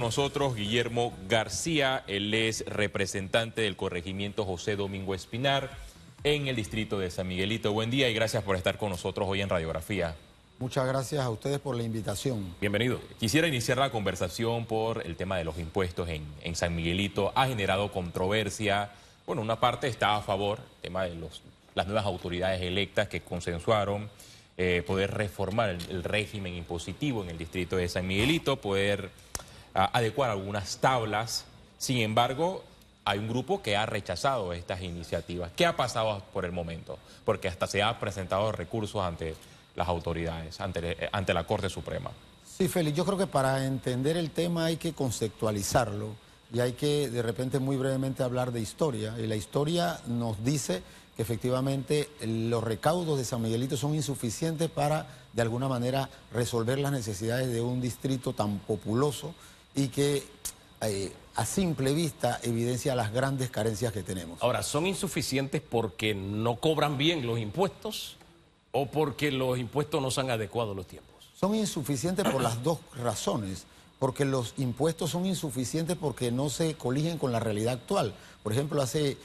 Nosotros, Guillermo García, él es representante del corregimiento José Domingo Espinar en el distrito de San Miguelito. Buen día y gracias por estar con nosotros hoy en Radiografía. Muchas gracias a ustedes por la invitación. Bienvenido. Quisiera iniciar la conversación por el tema de los impuestos en San Miguelito. Ha generado controversia. Bueno, una parte está a favor, el tema de las nuevas autoridades electas que consensuaron poder reformar el régimen impositivo en el distrito de San Miguelito, poder adecuar algunas tablas. Sin embargo, hay un grupo que ha rechazado estas iniciativas. ¿Qué ha pasado por el momento? Porque hasta se han presentado recursos ante las autoridades, ante la Corte Suprema. Sí, Félix, yo creo que para entender el tema hay que conceptualizarlo y hay que de repente muy brevemente hablar de historia. Y la historia nos dice que efectivamente los recaudos de San Miguelito son insuficientes para de alguna manera resolver las necesidades de un distrito tan populoso y que a simple vista evidencia las grandes carencias que tenemos. Ahora, ¿son insuficientes porque no cobran bien los impuestos o porque los impuestos no se han adecuado a los tiempos? Son insuficientes por las dos razones, porque los impuestos son insuficientes porque no se coligen con la realidad actual. Por ejemplo, hace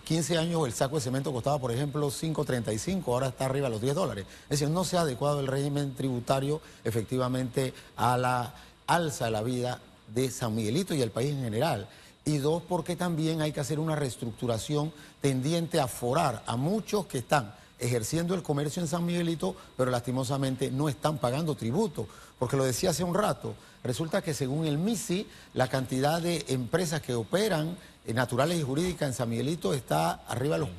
15 años el saco de cemento costaba, por ejemplo, $5.35, ahora está arriba de los $10. Es decir, no se ha adecuado el régimen tributario efectivamente a la alza de la vida de San Miguelito y el país en general. Y dos, porque también hay que hacer una reestructuración tendiente a forar a muchos que están ejerciendo el comercio en San Miguelito, pero lastimosamente no están pagando tributo. Porque lo decía hace un rato, resulta que según el MISI, la cantidad de empresas que operan naturales y jurídicas en San Miguelito está arriba de los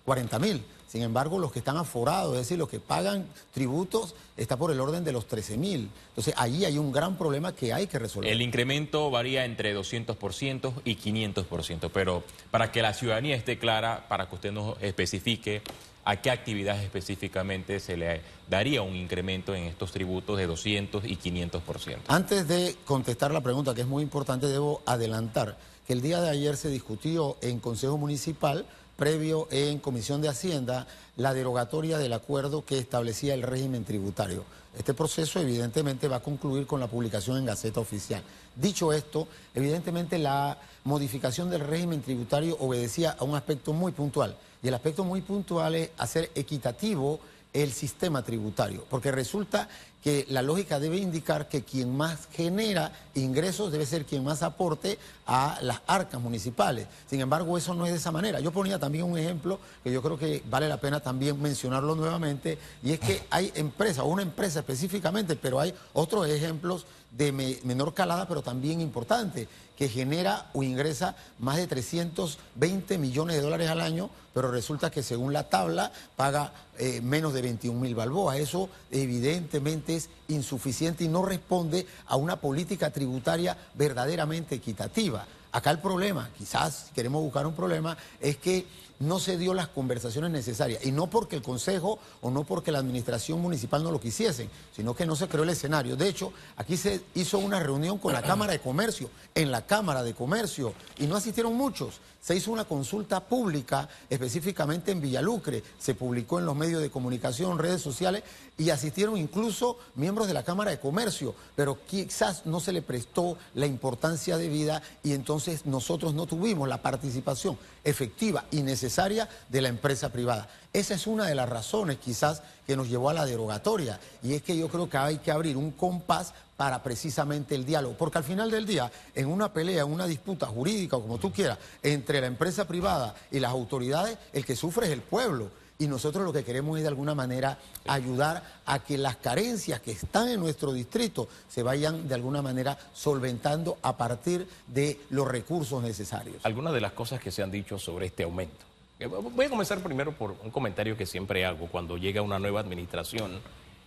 40.000. Sin embargo, los que están aforados, es decir, los que pagan tributos, está por el orden de los 13.000. Entonces, ahí hay un gran problema que hay que resolver. El incremento varía entre 200% y 500%, pero para que la ciudadanía esté clara, para que usted nos especifique a qué actividades específicamente se le daría un incremento en estos tributos de 200 y 500%. Antes de contestar la pregunta, que es muy importante, debo adelantar que el día de ayer se discutió en Consejo Municipal, previo en Comisión de Hacienda, la derogatoria del acuerdo que establecía el régimen tributario. Este proceso evidentemente va a concluir con la publicación en Gaceta Oficial. Dicho esto, evidentemente la modificación del régimen tributario obedecía a un aspecto muy puntual, y el aspecto muy puntual es hacer equitativo el sistema tributario, porque resulta que la lógica debe indicar que quien más genera ingresos debe ser quien más aporte a las arcas municipales. Sin embargo, eso no es de esa manera. Yo ponía también un ejemplo que yo creo que vale la pena también mencionarlo nuevamente, y es que hay empresas, o una empresa específicamente, pero hay otros ejemplos de menor calada, pero también importante, que genera o ingresa más de 320 millones de dólares al año, pero resulta que según la tabla paga menos de 21.000 balboas. Eso evidentemente es insuficiente y no responde a una política tributaria verdaderamente equitativa. Acá el problema, quizás si queremos buscar un problema, es que no se dio las conversaciones necesarias, y no porque el Consejo o no porque la administración municipal no lo quisiesen, sino que no se creó el escenario. De hecho, aquí se hizo una reunión con la Cámara de Comercio, en la Cámara de Comercio, y no asistieron muchos. Se hizo una consulta pública, específicamente en Villalucre, se publicó en los medios de comunicación, redes sociales, y asistieron incluso miembros de la Cámara de Comercio, pero quizás no se le prestó la importancia debida y entonces nosotros no tuvimos la participación efectiva y necesaria de la empresa privada. Esa es una de las razones quizás que nos llevó a la derogatoria, y es que yo creo que hay que abrir un compás para precisamente el diálogo, porque al final del día, en una pelea, en una disputa jurídica o como tú quieras, entre la empresa privada y las autoridades, el que sufre es el pueblo. Y nosotros lo que queremos es de alguna manera ayudar a que las carencias que están en nuestro distrito se vayan de alguna manera solventando a partir de los recursos necesarios. Algunas de las cosas que se han dicho sobre este aumento. Voy a comenzar primero por un comentario que siempre hago cuando llega una nueva administración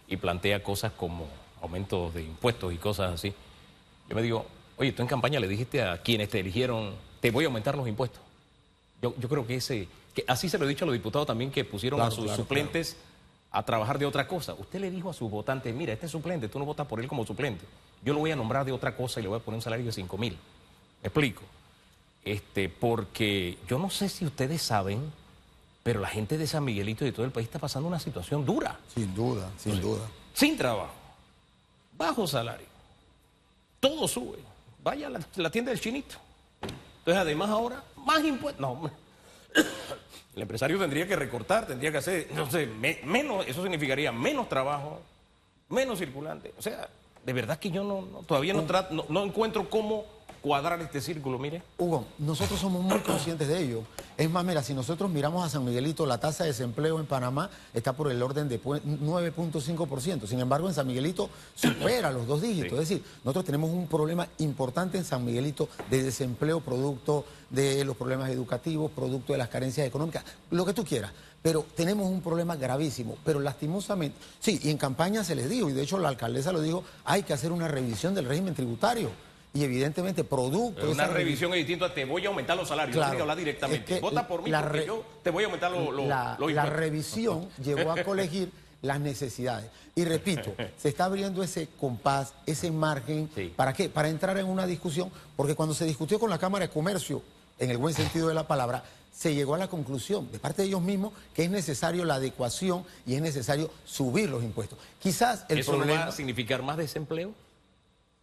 y plantea cosas como aumentos de impuestos y cosas así. Yo me digo, oye, tú en campaña le dijiste a quienes te eligieron, te voy a aumentar los impuestos. Yo creo que así se lo he dicho a los diputados también que pusieron a sus suplentes a trabajar de otra cosa. Usted le dijo a sus votantes, mira, este suplente, tú no votas por él como suplente. Yo lo voy a nombrar de otra cosa y le voy a poner un salario de 5.000. ¿Me explico? Porque yo no sé si ustedes saben, pero la gente de San Miguelito y de todo el país está pasando una situación dura. Sin duda, sin duda. Sin trabajo, bajo salario, todo sube. vaya a la tienda del chinito. Entonces, además ahora, más impuestos. No, el empresario tendría que recortar, tendría que hacer, no sé, menos, eso significaría menos trabajo, menos circulante. O sea, de verdad que yo todavía no encuentro cómo cuadrar este círculo, mire. Hugo, nosotros somos muy conscientes de ello. Es más, mira, si nosotros miramos a San Miguelito, la tasa de desempleo en Panamá está por el orden de 9.5%. Sin embargo, en San Miguelito supera los 2 dígitos. Sí. Es decir, nosotros tenemos un problema importante en San Miguelito de desempleo producto de los problemas educativos, producto de las carencias económicas, lo que tú quieras. Pero tenemos un problema gravísimo, pero lastimosamente, sí, y en campaña se les dijo, y de hecho la alcaldesa lo dijo, hay que hacer una revisión del régimen tributario. Y evidentemente producto... Pero una revisión es distinto a te voy a aumentar los salarios, claro, no tiene que hablar directamente. Vota por mí porque yo te voy a aumentar los impuestos. La revisión llegó a colegir las necesidades. Y repito, se está abriendo ese compás, ese margen, sí. ¿Para qué? Para entrar en una discusión, porque cuando se discutió con la Cámara de Comercio, en el buen sentido de la palabra, se llegó a la conclusión de parte de ellos mismos que es necesario la adecuación y es necesario subir los impuestos. Quizás el ¿eso problema... no va a significar más desempleo?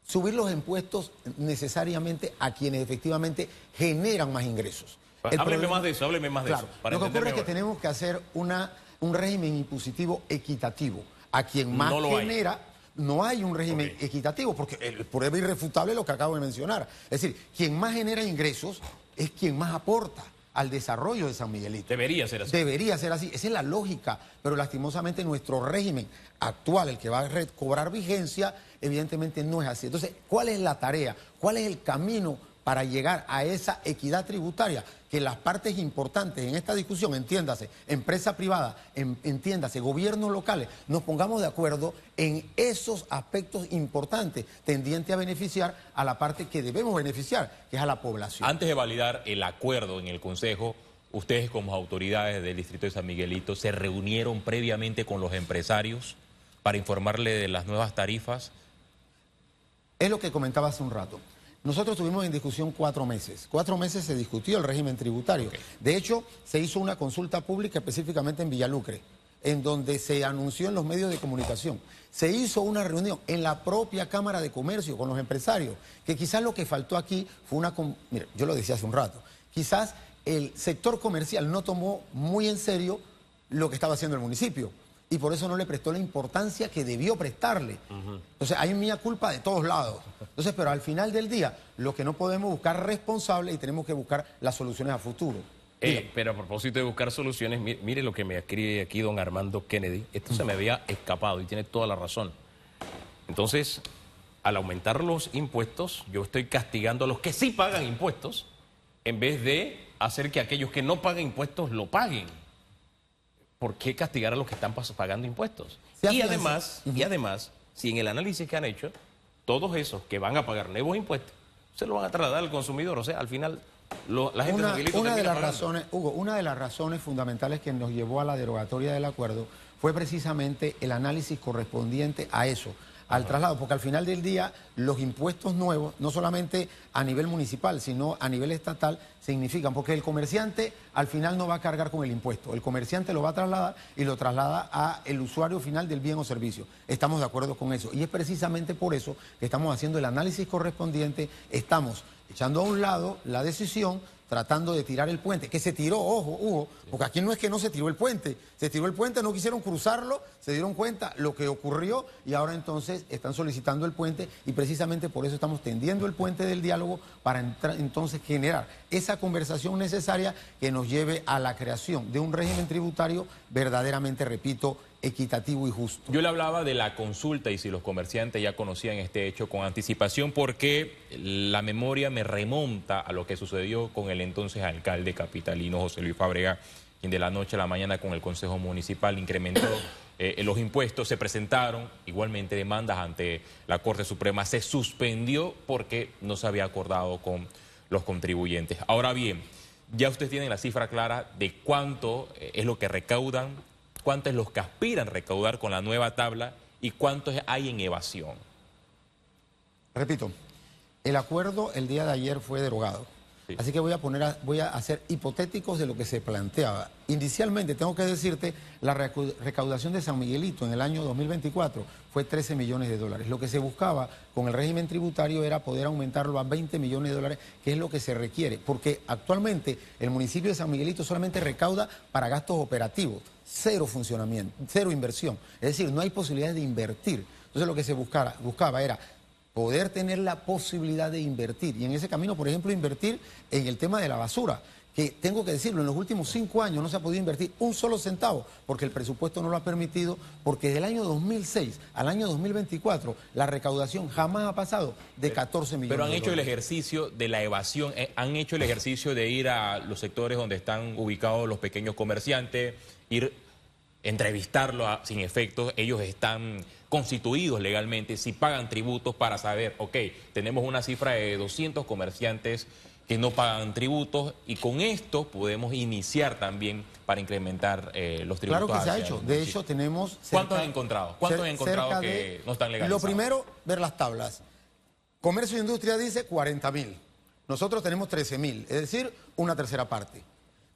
Subir los impuestos necesariamente a quienes efectivamente generan más ingresos. Hábleme más de eso, hábleme más de eso. Lo que ocurre es que tenemos que hacer un régimen impositivo equitativo. A quien más genera, no hay un régimen equitativo, porque prueba irrefutable lo que acabo de mencionar. Es decir, quien más genera ingresos es quien más aporta al desarrollo de San Miguelito. Debería ser así. Debería ser así. Esa es la lógica, pero lastimosamente nuestro régimen actual, el que va a recobrar vigencia, evidentemente no es así. Entonces, ¿cuál es la tarea? ¿Cuál es el camino para llegar a esa equidad tributaria? Que las partes importantes en esta discusión, entiéndase, empresa privada, entiéndase, gobiernos locales, nos pongamos de acuerdo en esos aspectos importantes tendientes a beneficiar a la parte que debemos beneficiar, que es a la población. Antes de validar el acuerdo en el Consejo, ustedes como autoridades del Distrito de San Miguelito se reunieron previamente con los empresarios para informarle de las nuevas tarifas. Es lo que comentaba hace un rato. Nosotros tuvimos en discusión 4 meses. 4 meses se discutió el régimen tributario. De hecho, se hizo una consulta pública específicamente en Villalucre, en donde se anunció en los medios de comunicación. Se hizo una reunión en la propia Cámara de Comercio con los empresarios, que quizás lo que faltó aquí fue una... Mira, yo lo decía hace un rato, quizás el sector comercial no tomó muy en serio lo que estaba haciendo el municipio. Y por eso no le prestó la importancia que debió prestarle. Entonces, hay mía culpa de todos lados. Entonces, pero al final del día, lo que no podemos buscar responsables y tenemos que buscar las soluciones a futuro. Pero a propósito de buscar soluciones, mire lo que me escribe aquí don Armando Kennedy. Esto se me había escapado y tiene toda la razón. Entonces, al aumentar los impuestos, yo estoy castigando a los que sí pagan impuestos, en vez de hacer que aquellos que no pagan impuestos lo paguen. ¿Por qué castigar a los que están pagando impuestos? Y además, si en el análisis que han hecho, todos esos que van a pagar nuevos impuestos, se lo van a trasladar al consumidor. O sea, al final, la gente una de las razones, Hugo, una de las razones fundamentales que nos llevó a la derogatoria del acuerdo fue precisamente el análisis correspondiente a eso, al traslado, porque al final del día los impuestos nuevos, no solamente a nivel municipal, sino a nivel estatal, significan, porque el comerciante al final no va a cargar con el impuesto, el comerciante lo va a trasladar y lo traslada al usuario final del bien o servicio. Estamos de acuerdo con eso y es precisamente por eso que estamos haciendo el análisis correspondiente, estamos echando a un lado la decisión, tratando de tirar el puente, que se tiró, ojo, Hugo, porque aquí no es que no se tiró el puente, se tiró el puente, no quisieron cruzarlo, se dieron cuenta lo que ocurrió y ahora entonces están solicitando el puente y precisamente por eso estamos tendiendo el puente del diálogo para entonces generar esa conversación necesaria que nos lleve a la creación de un régimen tributario verdaderamente, repito, equitativo y justo. Yo le hablaba de la consulta y si los comerciantes ya conocían este hecho con anticipación porque la memoria me remonta a lo que sucedió con el entonces alcalde capitalino José Luis Fábrega, quien de la noche a la mañana con el Consejo Municipal incrementó los impuestos, se presentaron igualmente demandas ante la Corte Suprema, se suspendió porque no se había acordado con los contribuyentes. Ahora bien, ya ustedes tienen la cifra clara de cuánto es lo que recaudan, cuánto es los que aspiran a recaudar con la nueva tabla y cuánto hay en evasión. Repito, el acuerdo el día de ayer fue derogado. Sí. Así que voy a hacer hipotéticos de lo que se planteaba. Inicialmente, tengo que decirte, la recaudación de San Miguelito en el año 2024 fue 13 millones de dólares. Lo que se buscaba con el régimen tributario era poder aumentarlo a 20 millones de dólares, que es lo que se requiere, porque actualmente el municipio de San Miguelito solamente recauda para gastos operativos, cero funcionamiento, cero inversión. Es decir, no hay posibilidades de invertir. Entonces lo que se buscaba era poder tener la posibilidad de invertir. Y en ese camino, por ejemplo, invertir en el tema de la basura, que tengo que decirlo, en los últimos 5 años no se ha podido invertir un solo centavo, porque el presupuesto no lo ha permitido, porque del año 2006 al año 2024 la recaudación jamás ha pasado de 14 millones Pero han de hecho el dólares. ejercicio de la evasión, han hecho el ejercicio de ir a los sectores donde están ubicados los pequeños comerciantes, ir entrevistarlos sin efectos, ellos están constituidos legalmente, si pagan tributos para saber, ok, tenemos una cifra de 200 comerciantes que no pagan tributos y con esto podemos iniciar también para incrementar los tributos. Claro que se ha hacia hecho. el De municipio. hecho, tenemos... ¿Cuántos han encontrado? ¿Cuántos han encontrado cerca que no están Lo legalizados? primero, ver las tablas. Comercio e Industria dice 40.000. Nosotros tenemos 13.000, es decir, una tercera parte.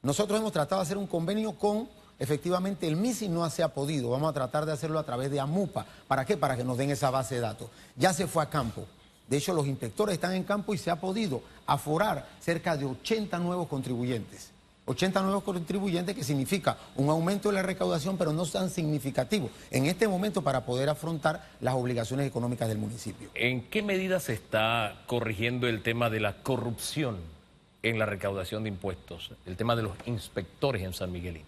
Nosotros hemos tratado de hacer un convenio con... Efectivamente, el MISI no se ha podido. Vamos a tratar de hacerlo a través de AMUPA. ¿Para qué? Para que nos den esa base de datos. Ya se fue a campo. De hecho, los inspectores están en campo y se ha podido aforar cerca de 80 nuevos contribuyentes. 80 nuevos contribuyentes, que significa un aumento de la recaudación, pero no tan significativo en este momento para poder afrontar las obligaciones económicas del municipio. ¿En qué medida se está corrigiendo el tema de la corrupción en la recaudación de impuestos? El tema de los inspectores en San Miguelito.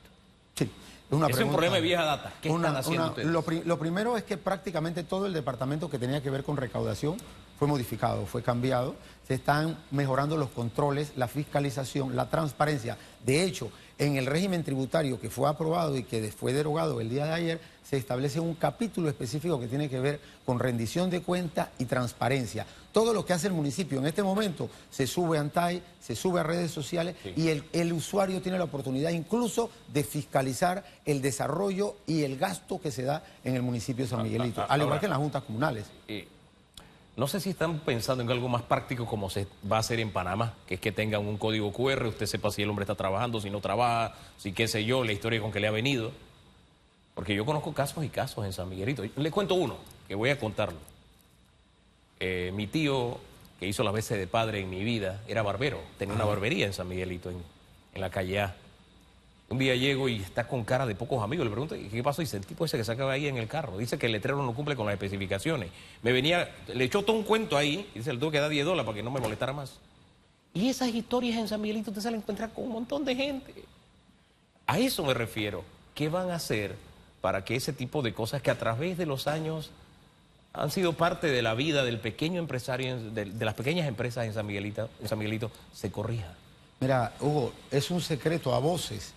Sí, es una Es un problema de vieja data. ¿Qué están haciendo ustedes? Lo primero es que prácticamente todo el departamento que tenía que ver con recaudación fue modificado, fue cambiado. Se están mejorando los controles, la fiscalización, la transparencia. De hecho, en el régimen tributario que fue aprobado y que fue derogado el día de ayer, se establece un capítulo específico que tiene que ver con rendición de cuentas y transparencia. Todo lo que hace el municipio en este momento se sube a ANTAI, se sube a redes sociales, sí. Y el usuario tiene la oportunidad incluso de fiscalizar el desarrollo y el gasto que se da en el municipio de San Miguelito, al igual que en las juntas comunales. No sé si están pensando en algo más práctico como se va a hacer en Panamá, que es que tengan un código QR, usted sepa si el hombre está trabajando, si no trabaja, si qué sé yo, la historia con que le ha venido. Porque yo conozco casos y casos en San Miguelito. Les cuento uno, que voy a contarlo. Mi tío, que hizo las veces de padre en mi vida, era barbero. Tenía una barbería en San Miguelito, en la calle A. Un día llego y está con cara de pocos amigos. Le pregunto, ¿qué pasó? Dice, el tipo ese que sacaba ahí en el carro. Dice que el letrero no cumple con las especificaciones. Le echó todo un cuento ahí. Y dice, le tuve que dar $10 para que no me molestara más. Y esas historias en San Miguelito te salen a encontrar con un montón de gente. A eso me refiero. ¿Qué van a hacer para que ese tipo de cosas que a través de los años han sido parte de la vida del pequeño empresario, de las pequeñas empresas en San Miguelito, se corrija? Mira, Hugo, es un secreto a voces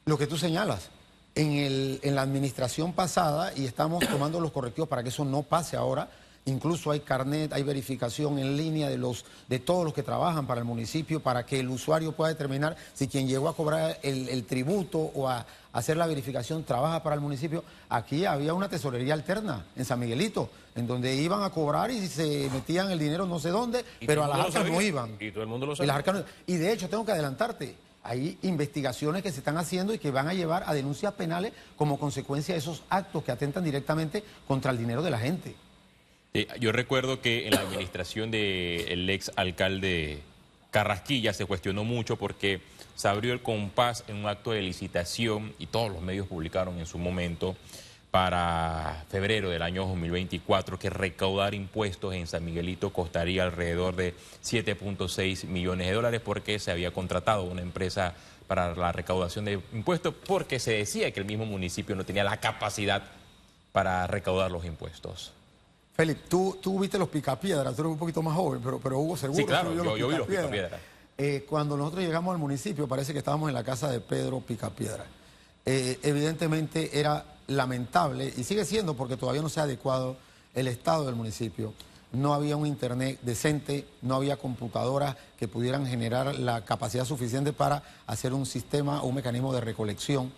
lo que tú señalas. En la administración pasada, y estamos tomando los correctivos para que eso no pase ahora, incluso hay carnet, hay verificación en línea de todos los que trabajan para el municipio, para que el usuario pueda determinar si quien llegó a cobrar el tributo o a hacer la verificación trabaja para el municipio. Aquí había una tesorería alterna en San Miguelito, en donde iban a cobrar y se metían el dinero no sé dónde, pero a las arcas no iban. Y todo el mundo lo sabía. Y de hecho, tengo que adelantarte, hay investigaciones que se están haciendo y que van a llevar a denuncias penales como consecuencia de esos actos que atentan directamente contra el dinero de la gente. Yo recuerdo que en la administración del ex alcalde Carrasquilla se cuestionó mucho porque se abrió el compás en un acto de licitación y todos los medios publicaron en su momento para febrero del año 2024 que recaudar impuestos en San Miguelito costaría alrededor de 7.6 millones de dólares porque se había contratado una empresa para la recaudación de impuestos porque se decía que el mismo municipio no tenía la capacidad para recaudar los impuestos. Felipe, tú viste los Picapiedras, tú eres un poquito más joven, pero Hugo seguro. Sí, claro, yo vi los Picapiedras. Cuando nosotros llegamos al municipio parece que estábamos en la casa de Pedro Picapiedra. Evidentemente era lamentable, y sigue siendo porque todavía no se ha adecuado el estado del municipio. No había un internet decente, no había computadoras que pudieran generar la capacidad suficiente para hacer un sistema o un mecanismo de recolección.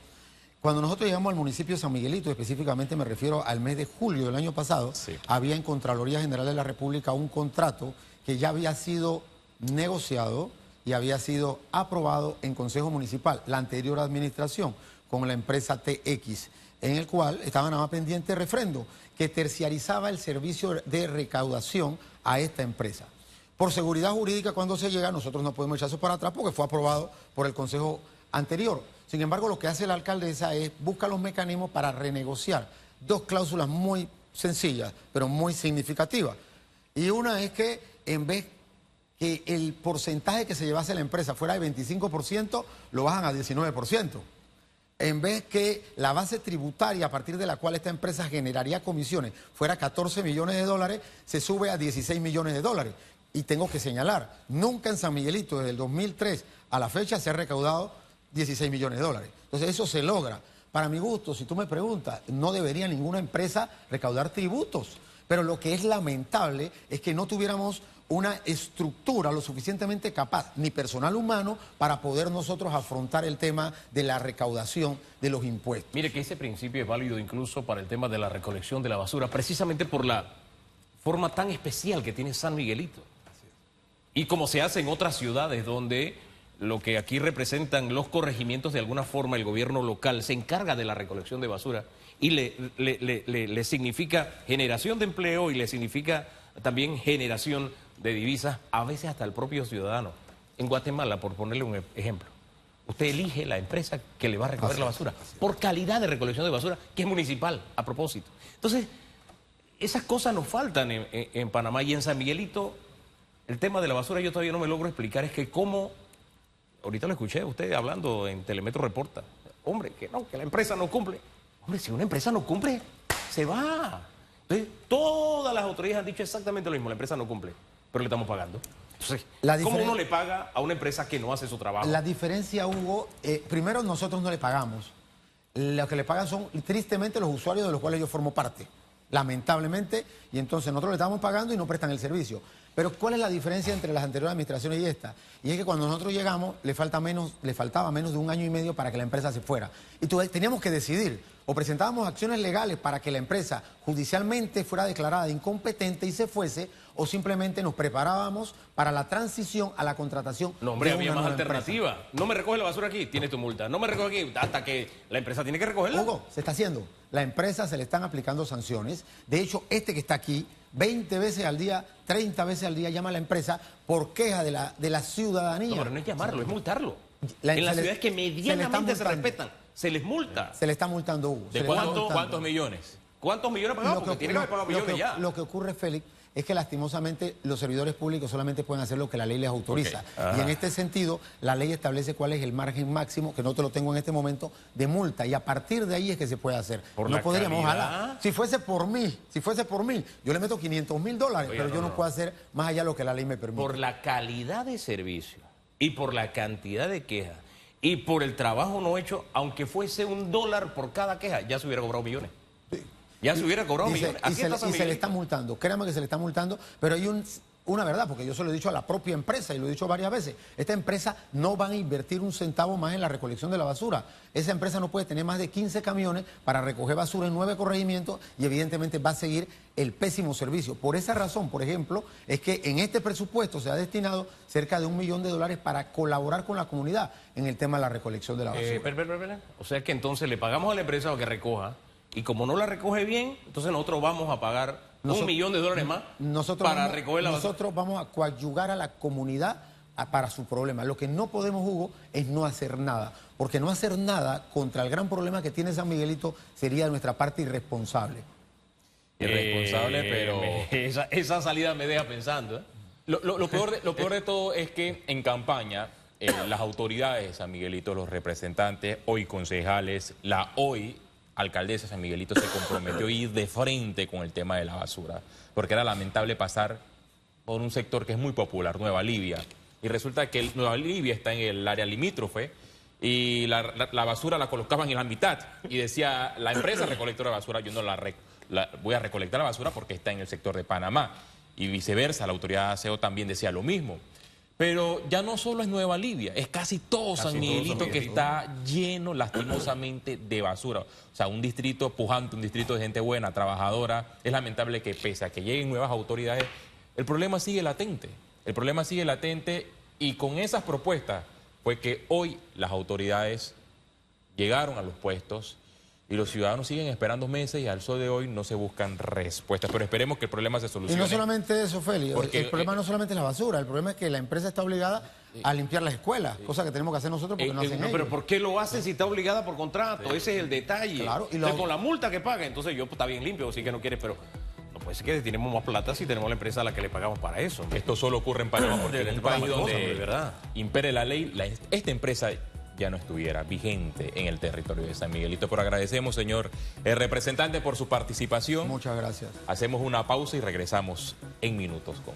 Cuando nosotros llegamos al municipio de San Miguelito, específicamente me refiero al mes de julio del año pasado, sí, había en Contraloría General de la República un contrato que ya había sido negociado, y había sido aprobado en Consejo Municipal, la anterior administración, con la empresa TX, en el cual estaba nada más pendiente refrendo, que terciarizaba el servicio de recaudación a esta empresa. Por seguridad jurídica, cuando se llega, nosotros no podemos echar eso para atrás porque fue aprobado por el Consejo anterior. Sin embargo, lo que hace la alcaldesa es buscar los mecanismos para renegociar dos cláusulas muy sencillas, pero muy significativas. Y una es que en vez que el porcentaje que se llevase la empresa fuera de 25%, lo bajan a 19%. En vez que la base tributaria a partir de la cual esta empresa generaría comisiones fuera 14 millones de dólares, se sube a 16 millones de dólares. Y tengo que señalar, nunca en San Miguelito, desde el 2003 a la fecha, se ha recaudado 16 millones de dólares. Entonces eso se logra. Para mi gusto, si tú me preguntas, no debería ninguna empresa recaudar tributos. Pero lo que es lamentable es que no tuviéramos una estructura lo suficientemente capaz, ni personal humano, para poder nosotros afrontar el tema de la recaudación de los impuestos. Mire que ese principio es válido incluso para el tema de la recolección de la basura, precisamente por la forma tan especial que tiene San Miguelito. Y como se hace en otras ciudades donde lo que aquí representan los corregimientos, de alguna forma el gobierno local se encarga de la recolección de basura y le significa generación de empleo y le significa también generación de divisas, a veces hasta el propio ciudadano. En Guatemala, por ponerle un ejemplo, usted elige la empresa que le va a recoger la basura por calidad de recolección de basura, que es municipal, a propósito. Entonces, esas cosas nos faltan en Panamá y en San Miguelito. El tema de la basura yo todavía no me logro explicar, es que cómo, ahorita lo escuché usted hablando en Telemetro Reporta, hombre, que no, que la empresa no cumple. Hombre, si una empresa no cumple, se va. Entonces, todas las autoridades han dicho exactamente lo mismo, la empresa no cumple, pero le estamos pagando. Entonces, ¿cómo uno le paga a una empresa que no hace su trabajo? La diferencia, Hugo, primero nosotros no le pagamos. Lo que le pagan son tristemente los usuarios de los cuales yo formo parte, lamentablemente, y entonces nosotros le estamos pagando y no prestan el servicio. Pero ¿cuál es la diferencia entre las anteriores administraciones y esta? Y es que cuando nosotros llegamos le faltaba menos de 1 año y medio para que la empresa se fuera. Y teníamos que decidir, o presentábamos acciones legales para que la empresa judicialmente fuera declarada incompetente y se fuese, o simplemente nos preparábamos para la transición a la contratación. No, hombre, había más alternativa. No me recoge la basura aquí, tienes tu multa. No me recoge aquí, hasta que la empresa tiene que recogerla. Hugo, se está haciendo. La empresa se le están aplicando sanciones. De hecho, este que está aquí, 20 veces al día, 30 veces al día llama a la empresa por queja de la ciudadanía. No, pero no es llamarlo, es multarlo. En las ciudades que medianamente se respetan, se les multa. Se le está multando, Hugo. ¿De cuántos millones? ¿Cuántos millones pagamos? Porque tiene que haber pagado millones ya. Lo que ocurre, Félix, es que lastimosamente los servidores públicos solamente pueden hacer lo que la ley les autoriza. Y en este sentido, la ley establece cuál es el margen máximo, que no te lo tengo en este momento, de multa. Y a partir de ahí es que se puede hacer. No podríamos, ojalá. Si fuese por mí, yo le meto $500,000, pero yo no puedo hacer más allá de lo que la ley me permite. Por la calidad de servicio y por la cantidad de quejas y por el trabajo no hecho, aunque fuese $1 por cada queja, ya se hubiera cobrado millones. Ya se hubiera cobrado millones. Y se le está multando, créame que se le está multando, pero hay una verdad, porque yo se lo he dicho a la propia empresa y lo he dicho varias veces. Esta empresa no va a invertir un centavo más en la recolección de la basura. Esa empresa no puede tener más de 15 camiones para recoger basura en 9 corregimientos y evidentemente va a seguir el pésimo servicio. Por esa razón, por ejemplo, es que en este presupuesto se ha destinado cerca de $1 millón para colaborar con la comunidad en el tema de la recolección de la basura. O sea que entonces le pagamos a la empresa lo que recoja. Y como no la recoge bien, entonces nosotros vamos a pagar $1 millón más para recoger la basura. Nosotros vamos a coadyugar a la comunidad para su problema. Lo que no podemos, Hugo, es no hacer nada. Porque no hacer nada contra el gran problema que tiene San Miguelito sería de nuestra parte irresponsable. Irresponsable, pero... Esa salida me deja pensando. Lo peor de todo es que en campaña las autoridades de San Miguelito, los representantes, hoy concejales, la hoy alcaldesa de San Miguelito se comprometió a ir de frente con el tema de la basura, porque era lamentable pasar por un sector que es muy popular, Nueva Libia, y resulta que Nueva Libia está en el área limítrofe y la basura la colocaban en la mitad y decía la empresa recolectora de basura, yo no voy a recolectar la basura porque está en el sector de Panamá, y viceversa, la autoridad de aseo también decía lo mismo. Pero ya no solo es Nueva Libia, es casi todo San Miguelito que está lleno lastimosamente de basura. O sea, un distrito pujante, un distrito de gente buena, trabajadora. Es lamentable que pese a que lleguen nuevas autoridades, el problema sigue latente. El problema sigue latente Y con esas propuestas fue que hoy las autoridades llegaron a los puestos y los ciudadanos siguen esperando meses y al sol de hoy no se buscan respuestas. Pero esperemos que el problema se Y solucione. no solamente eso, Félix, Porque, el problema no solamente es la basura, el problema es que la empresa está obligada a limpiar las escuelas, cosa que tenemos que hacer nosotros porque no hacen No, ellos. pero ¿por qué lo hace si está obligada por contrato? Ese es el detalle. Claro, y Entonces, con la multa que paga, entonces yo pues, está bien limpio, sí que no quieres, pero no puede ser que tenemos más plata si tenemos la empresa a la que le pagamos para eso. Esto solo ocurre en Panamá porque en un país Cosas, donde de verdad. impere la ley, esta empresa ya no estuviera vigente en el territorio de San Miguelito. Pero agradecemos, señor representante, por su participación. Muchas gracias. Hacemos una pausa y regresamos en minutos con